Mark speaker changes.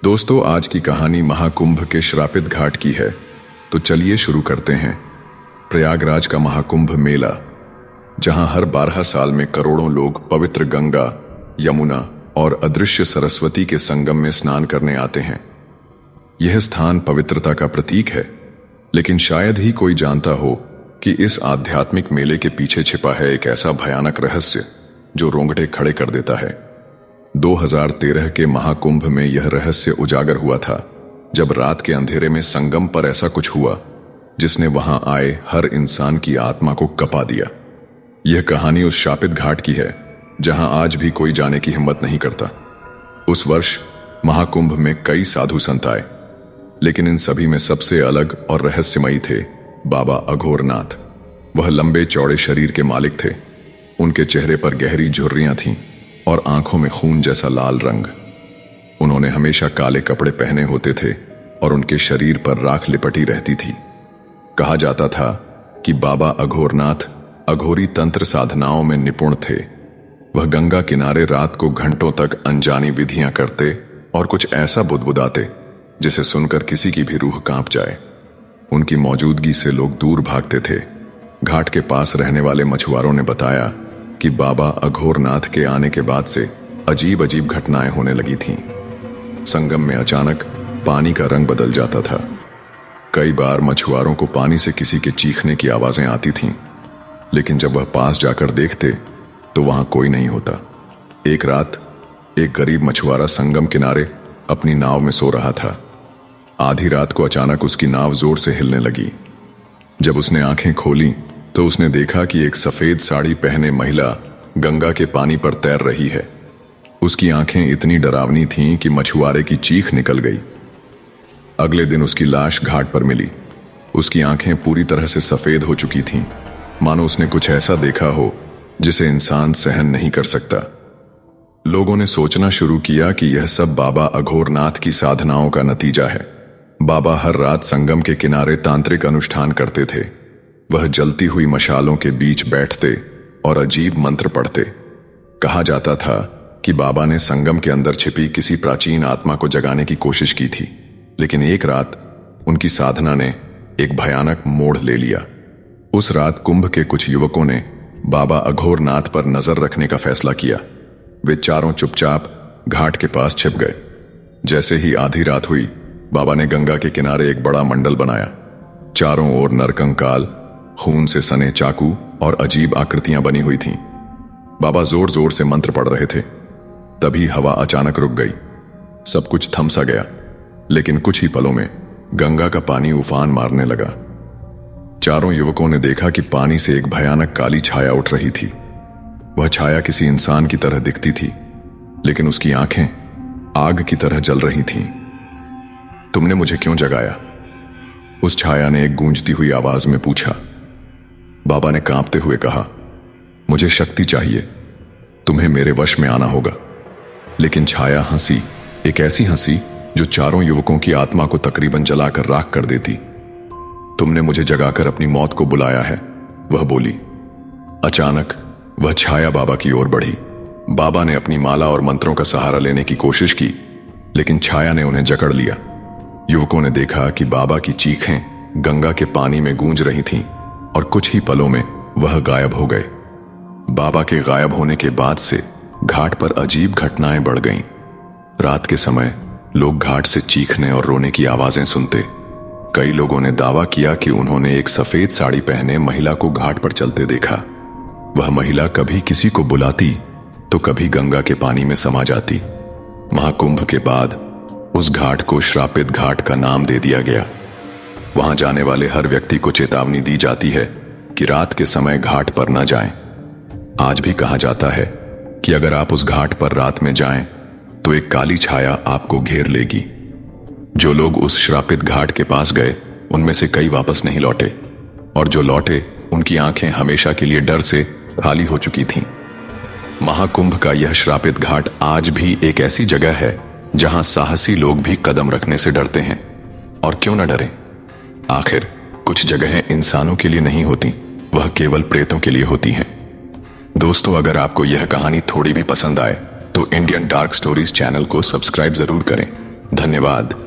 Speaker 1: दोस्तों, आज की कहानी महाकुंभ के श्रापित घाट की है। तो चलिए शुरू करते हैं। प्रयागराज का महाकुंभ मेला, जहां हर 12 साल में करोड़ों लोग पवित्र गंगा, यमुना और अदृश्य सरस्वती के संगम में स्नान करने आते हैं। यह स्थान पवित्रता का प्रतीक है, लेकिन शायद ही कोई जानता हो कि इस आध्यात्मिक मेले के पीछे छिपा है एक ऐसा भयानक रहस्य जो रोंगटे खड़े कर देता है। 2013 के महाकुंभ में यह रहस्य उजागर हुआ था, जब रात के अंधेरे में संगम पर ऐसा कुछ हुआ जिसने वहां आए हर इंसान की आत्मा को कपा दिया। यह कहानी उस शापित घाट की है जहां आज भी कोई जाने की हिम्मत नहीं करता। उस वर्ष महाकुंभ में कई साधु संत आए, लेकिन इन सभी में सबसे अलग और रहस्यमयी थे बाबा अघोरनाथ। वह लंबे चौड़े शरीर के मालिक थे। उनके चेहरे पर गहरी झुर्रियां थीं और आंखों में खून जैसा लाल रंग। उन्होंने हमेशा काले कपड़े पहने होते थे और उनके शरीर पर राख लिपटी रहती थी। कहा जाता था कि बाबा अघोरनाथ अघोरी तंत्र साधनाओं में निपुण थे। वह गंगा किनारे रात को घंटों तक अनजानी विधियां करते और कुछ ऐसा बुदबुदाते जिसे सुनकर किसी की भी रूह कांप जाए। उनकी मौजूदगी से लोग दूर भागते थे। घाट के पास रहने वाले मछुआरों ने बताया कि बाबा अघोरनाथ के आने के बाद से अजीब अजीब घटनाएं होने लगी थीं। संगम में अचानक पानी का रंग बदल जाता था। कई बार मछुआरों को पानी से किसी के चीखने की आवाजें आती थीं, लेकिन जब वह पास जाकर देखते तो वहां कोई नहीं होता। एक रात एक गरीब मछुआरा संगम किनारे अपनी नाव में सो रहा था। आधी रात को अचानक उसकी नाव जोर से हिलने लगी। जब उसने आंखें खोली तो उसने देखा कि एक सफेद साड़ी पहने महिला गंगा के पानी पर तैर रही है। उसकी आंखें इतनी डरावनी थीं कि मछुआरे की चीख निकल गई। अगले दिन उसकी लाश घाट पर मिली। उसकी आंखें पूरी तरह से सफेद हो चुकी थीं, मानो उसने कुछ ऐसा देखा हो जिसे इंसान सहन नहीं कर सकता। लोगों ने सोचना शुरू किया कि यह सब बाबा अघोरनाथ की साधनाओं का नतीजा है। बाबा हर रात संगम के किनारे तांत्रिक अनुष्ठान करते थे। वह जलती हुई मशालों के बीच बैठते और अजीब मंत्र पढ़ते। कहा जाता था कि बाबा ने संगम के अंदर छिपी किसी प्राचीन आत्मा को जगाने की कोशिश की थी, लेकिन एक रात उनकी साधना ने एक भयानक मोड़ ले लिया। उस रात कुंभ के कुछ युवकों ने बाबा अघोरनाथ पर नजर रखने का फैसला किया। वे चारों चुपचाप घाट के पास छिप गए। जैसे ही आधी रात हुई, बाबा ने गंगा के किनारे एक बड़ा मंडल बनाया। चारों ओर नरकंकाल, खून से सने चाकू और अजीब आकृतियां बनी हुई थीं। बाबा जोर जोर से मंत्र पढ़ रहे थे। तभी हवा अचानक रुक गई। सब कुछ थम सा गया, लेकिन कुछ ही पलों में गंगा का पानी उफान मारने लगा। चारों युवकों ने देखा कि पानी से एक भयानक काली छाया उठ रही थी। वह छाया किसी इंसान की तरह दिखती थी, लेकिन उसकी आंखें आग की तरह जल रही थीं। तुमने मुझे क्यों जगाया? उस छाया ने एक गूंजती हुई आवाज में पूछा। बाबा ने कांपते हुए कहा, मुझे शक्ति चाहिए, तुम्हें मेरे वश में आना होगा। लेकिन छाया हंसी, एक ऐसी हंसी जो चारों युवकों की आत्मा को तकरीबन जलाकर राख कर देती। तुमने मुझे जगाकर अपनी मौत को बुलाया है, वह बोली। अचानक वह छाया बाबा की ओर बढ़ी। बाबा ने अपनी माला और मंत्रों का सहारा लेने की कोशिश की, लेकिन छाया ने उन्हें जकड़ लिया। युवकों ने देखा कि बाबा की चीखें गंगा के पानी में गूंज रही थीं और कुछ ही पलों में वह गायब हो गए। बाबा के गायब होने के बाद से घाट पर अजीब घटनाएं बढ़ गईं। रात के समय लोग घाट से चीखने और रोने की आवाजें सुनते। कई लोगों ने दावा किया कि उन्होंने एक सफेद साड़ी पहने महिला को घाट पर चलते देखा। वह महिला कभी किसी को बुलाती तो कभी गंगा के पानी में समा जाती। महाकुंभ के बाद उस घाट को श्रापित घाट का नाम दे दिया गया। वहां जाने वाले हर व्यक्ति को चेतावनी दी जाती है कि रात के समय घाट पर न जाएं। आज भी कहा जाता है कि अगर आप उस घाट पर रात में जाएं तो एक काली छाया आपको घेर लेगी। जो लोग उस श्रापित घाट के पास गए, उनमें से कई वापस नहीं लौटे, और जो लौटे उनकी आंखें हमेशा के लिए डर से खाली हो चुकी थीं। महाकुंभ का यह श्रापित घाट आज भी एक ऐसी जगह है जहां साहसी लोग भी कदम रखने से डरते हैं। और क्यों न डरें? आखिर कुछ जगहें इंसानों के लिए नहीं होती, वह केवल प्रेतों के लिए होती हैं। दोस्तों, अगर आपको यह कहानी थोड़ी भी पसंद आए तो इंडियन डार्क स्टोरीज चैनल को सब्सक्राइब जरूर करें धन्यवाद।